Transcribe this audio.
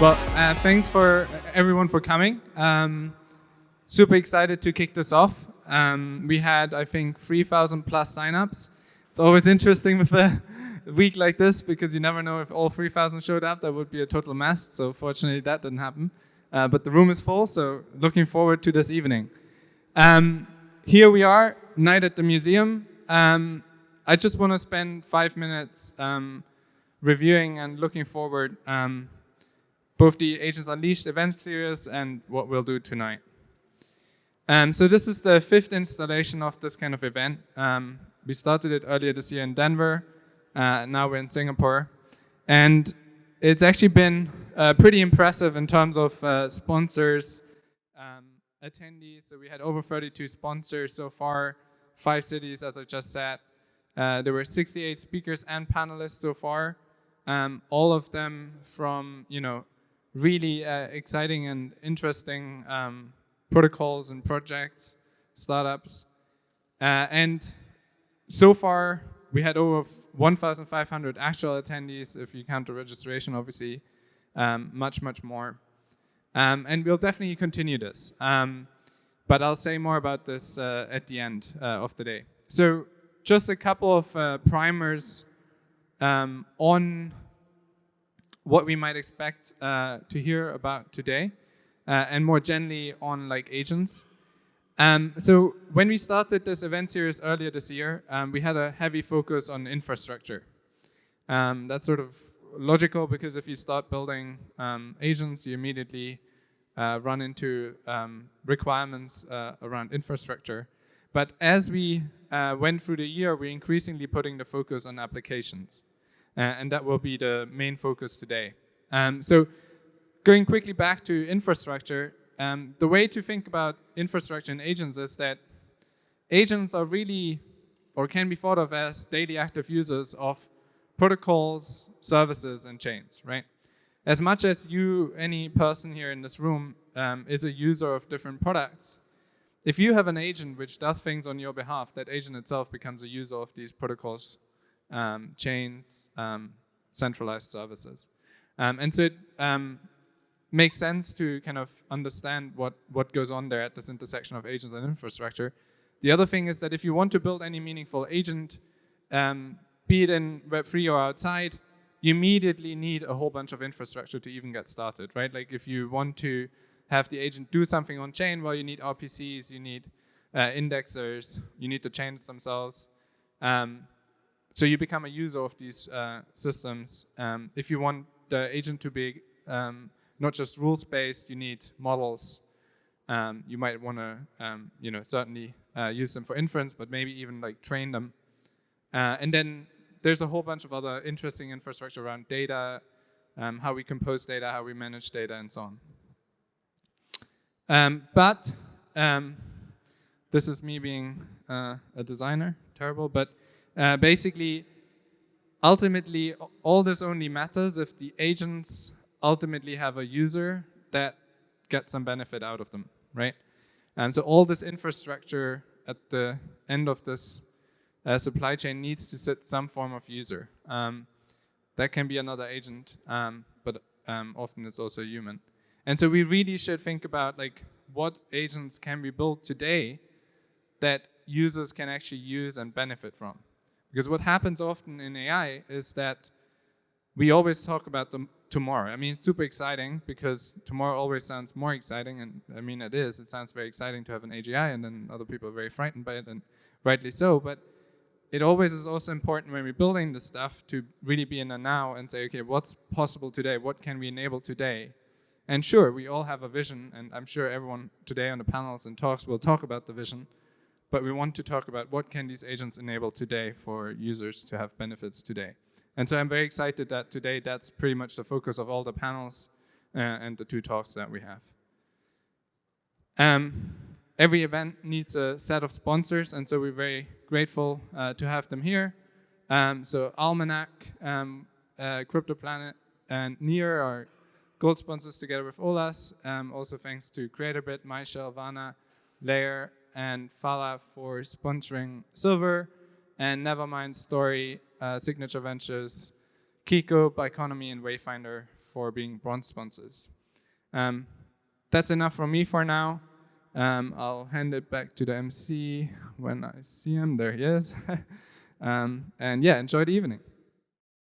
Well, thanks for everyone for coming. Super excited to kick this off. We had, I think, 3,000 plus signups. It's always interesting with a week like this because you never know if all 3,000 showed up. That would be a total mess. So fortunately, that didn't happen. But the room is full, so looking forward to this evening. Here we are, night at the museum. I just want to spend 5 minutes reviewing and looking forward both the Agents Unleashed event series and what we'll do tonight. So this is the 5th installation of this kind of event. We started it earlier this year in Denver. Now we're in Singapore. And it's actually been pretty impressive in terms of sponsors, attendees. So we had over 32 sponsors so far, 5 cities, as I just said. There were 68 speakers and panelists so far. All of them from, really exciting and interesting protocols and projects, startups. And so far, we had over 1,500 actual attendees, if you count the registration, obviously, much, much more. And we'll definitely continue this. But I'll say more about this at the end of the day. So just a couple of primers on what we might expect to hear about today, and more generally on agents. So when we started this event series earlier this year, we had a heavy focus on infrastructure. That's sort of logical because if you start building agents, you immediately run into requirements around infrastructure. But as we went through the year, we're increasingly putting the focus on applications. And that will be the main focus today. So going quickly back to infrastructure, the way to think about infrastructure and agents is that agents are really, or can be thought of as daily active users of protocols, services, and chains, right? As much as you, any person here in this room, is a user of different products, if you have an agent which does things on your behalf, that agent itself becomes a user of these protocols, chains, centralized services. And so it makes sense to kind of understand what goes on there at this intersection of agents and infrastructure. The other thing is that if you want to build any meaningful agent, be it in Web3 or outside, you immediately need a whole bunch of infrastructure to even get started, right? Like if you want to have the agent do something on chain, well, you need RPCs, you need indexers, you need the chains themselves. So you become a user of these systems. If you want the agent to be not just rules-based, you need models. You might want to, certainly use them for inference, but maybe even train them. And then there's a whole bunch of other interesting infrastructure around data, how we compose data, how we manage data, and so on. But this is me being a designer, terrible, but basically, ultimately, all this only matters if the agents ultimately have a user that gets some benefit out of them, right? And so all this infrastructure at the end of this supply chain needs to sit some form of user. That can be another agent, but often it's also human. And so we really should think about what agents can we build today that users can actually use and benefit from. Because what happens often in AI is that we always talk about tomorrow. I mean, it's super exciting because tomorrow always sounds more exciting. And I mean, it is. It sounds very exciting to have an AGI, and then other people are very frightened by it, and rightly so. But it always is also important when we're building this stuff to really be in the now and say, okay, what's possible today? What can we enable today? And sure, we all have a vision, and I'm sure everyone today on the panels and talks will talk about the vision. But we want to talk about what can these agents enable today for users to have benefits today. And so I'm very excited that today that's pretty much the focus of all the panels and the 2 talks that we have. Every event needs a set of sponsors, and so we're very grateful to have them here. So Almanac, CryptoPlanet, and Near are gold sponsors together with Olas. Also thanks to CreatorBit, MyShell, Vana, Layer, and Fala for sponsoring silver, and Nevermind Story, Signature Ventures, Keynote, Bioeconomy, and Wayfinder for being bronze sponsors. That's enough from me for now. I'll hand it back to the MC when I see him. There he is. And yeah, enjoy the evening.